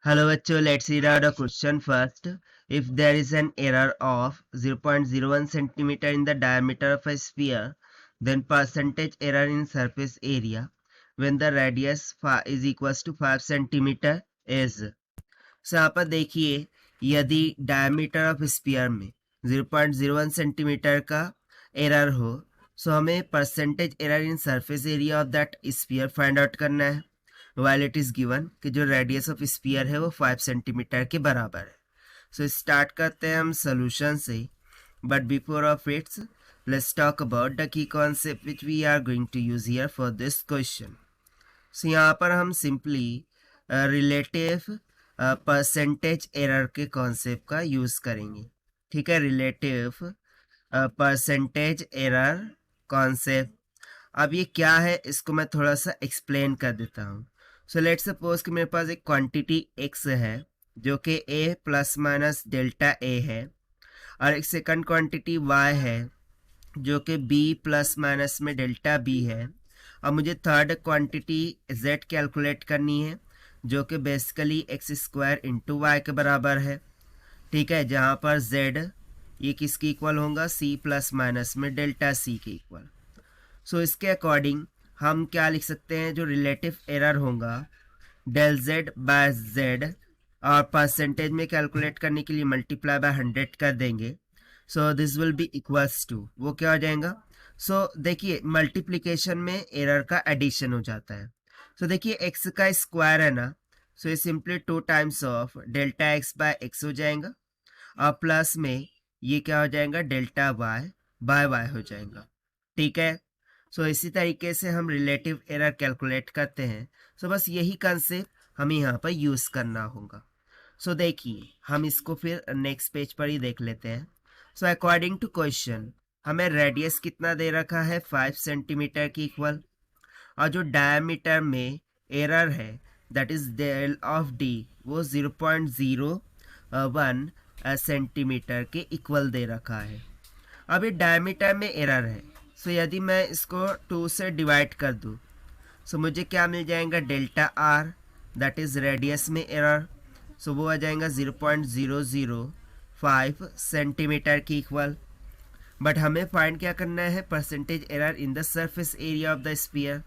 Hello bachcho, let's read out the question first. If there is an error of 0.01 centimeter in the diameter of a sphere, then percentage error in surface area when the radius is equals to 5 centimeter is. So यहाँ पर देखिए, यदि diameter of sphere में 0.01 centimetre का error हो, सो हमें percentage error in surface area of that sphere find out करना है while it is given कि जो रेडियस ऑफ स्फीयर है वो 5 सेंटीमीटर के बराबर है. सो स्टार्ट करते हैं हम सोल्यूशन से, but before of it's let's talk about the key concept which we are going to use here for this question. So यहाँ पर हम सिंपली रिलेटिव परसेंटेज एरर के कॉन्सेप्ट का यूज करेंगे. ठीक है, रिलेटिव परसेंटेज एरर कॉन्सेप्ट. अब ये क्या है इसको मैं थोड़ा सा एक्सप्लेन कर देता हूँ. सो लेट सपोज कि मेरे पास एक क्वांटिटी x है जो कि a plus minus delta a है, और एक सेकंड क्वांटिटी y है जो कि b प्लस माइनस में डेल्टा b है, और मुझे थर्ड क्वांटिटी z कैलकुलेट करनी है जो कि basically x square into y के बराबर है. ठीक है, जहाँ पर z ये किसकी इक्वल होगा, c प्लस माइनस में डेल्टा c के इक्वल. सो इसके अकॉर्डिंग हम क्या लिख सकते हैं, जो रिलेटिव एरर होगा डेल z बाय z, और परसेंटेज में कैलकुलेट करने के लिए मल्टीप्लाई बाय 100 कर देंगे. So this will be equals to, वो क्या हो जाएगा. सो देखिए मल्टीप्लिकेशन में एरर का एडिशन हो जाता है. सो देखिए x का स्क्वायर है ना, सो ये simply 2 times of delta x by x हो जाएगा, और प्लस में ये क्या हो जाएगा, डेल्टा y बाय y हो जाएगा. ठीक है, सो इसी तरीके से हम रिलेटिव एरर कैलकुलेट करते हैं. सो बस यही कंसेप्ट हमें यहाँ पर यूज़ करना होगा. सो देखिए हम इसको फिर नेक्स्ट पेज पर ही देख लेते हैं. सो अकॉर्डिंग टू क्वेश्चन हमें रेडियस कितना दे रखा है, 5 सेंटीमीटर की इक्वल, और जो डायमीटर में एरर है that is del of D वो 0.01 सेंटीमीटर के इक्वल दे रखा है. अब ये डायमीटर में एरर है, सो यदि मैं इसको 2 से डिवाइड कर दूँ, सो मुझे क्या मिल जाएगा, delta R that is radius में एरर. सो वो आ जाएगा 0.005 सेंटीमीटर की इक्वल. बट हमें फाइंड क्या करना है, percentage error in the surface area of the sphere.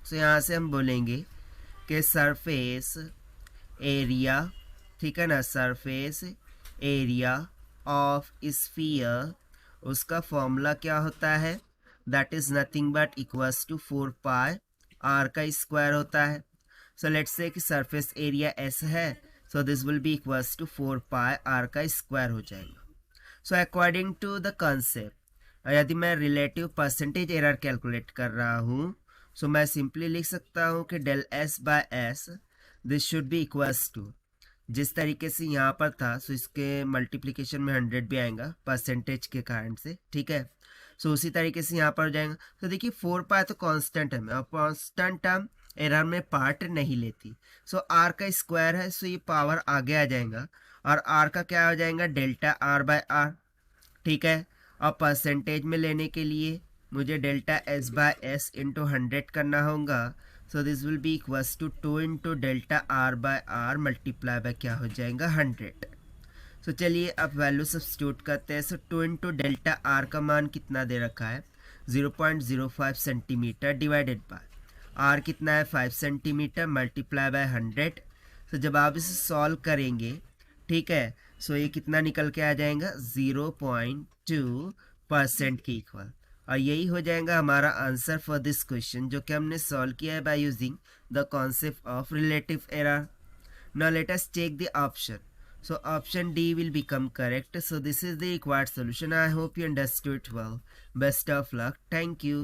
So यहाँ से हम बोलेंगे कि सरफेस एरिया, ठीक है ना, सरफेस एरिया ऑफ स्फीयर, उसका फॉर्मूला क्या होता है, that is nothing but equals to 4 pi r का स्क्वायर होता है. सो लेट्स से कि सरफेस एरिया एस है, so this will be equals to 4 pi r का स्क्वायर हो जाएगा. So according to the concept यदि मैं रिलेटिव परसेंटेज एरर कैलकुलेट कर रहा हूँ, सो मैं सिंपली लिख सकता हूँ कि del S by S this should be equals to, जिस तरीके से यहाँ पर था, सो इसके मल्टीप्लिकेशन में 100 भी आएगा परसेंटेज के कारण से. ठीक है, सो उसी तरीके से यहाँ पर हो जाएगा. तो देखिए 4 पाई तो कांस्टेंट है, और कांस्टेंट टर्म एरर में पार्ट नहीं लेती. सो आर का स्क्वायर है, सो ये पावर आगे आ जाएगा, और आर का क्या हो जाएगा, डेल्टा आर बाय आर. ठीक है, और परसेंटेज में लेने के लिए मुझे delta S by S into 100 करना होगा. So this will be equals to 2 into delta r by r multiply by क्या हो जाएगा, 100. सो चलिए अब वैल्यू सब्स्टिट्यूट करते हैं. सो 2 इंटू डेल्टा आर का मान कितना दे रखा है, 0.05 सेंटीमीटर डिवाइडेड बाय आर कितना है, 5 सेंटीमीटर मल्टीप्लाई बाय 100. सो जब आप इसे सॉल्व करेंगे, ठीक है, सो ये कितना निकल के आ जाएगा, 0.2% के इक्वल, और यही हो जाएगा हमारा आंसर फॉर दिस क्वेश्चन, जो कि हमने सॉल्व किया है by using the concept of relative error. Now let us check the option. So option D will become correct. So this is the required solution. I hope you understood well. Best of luck. Thank you.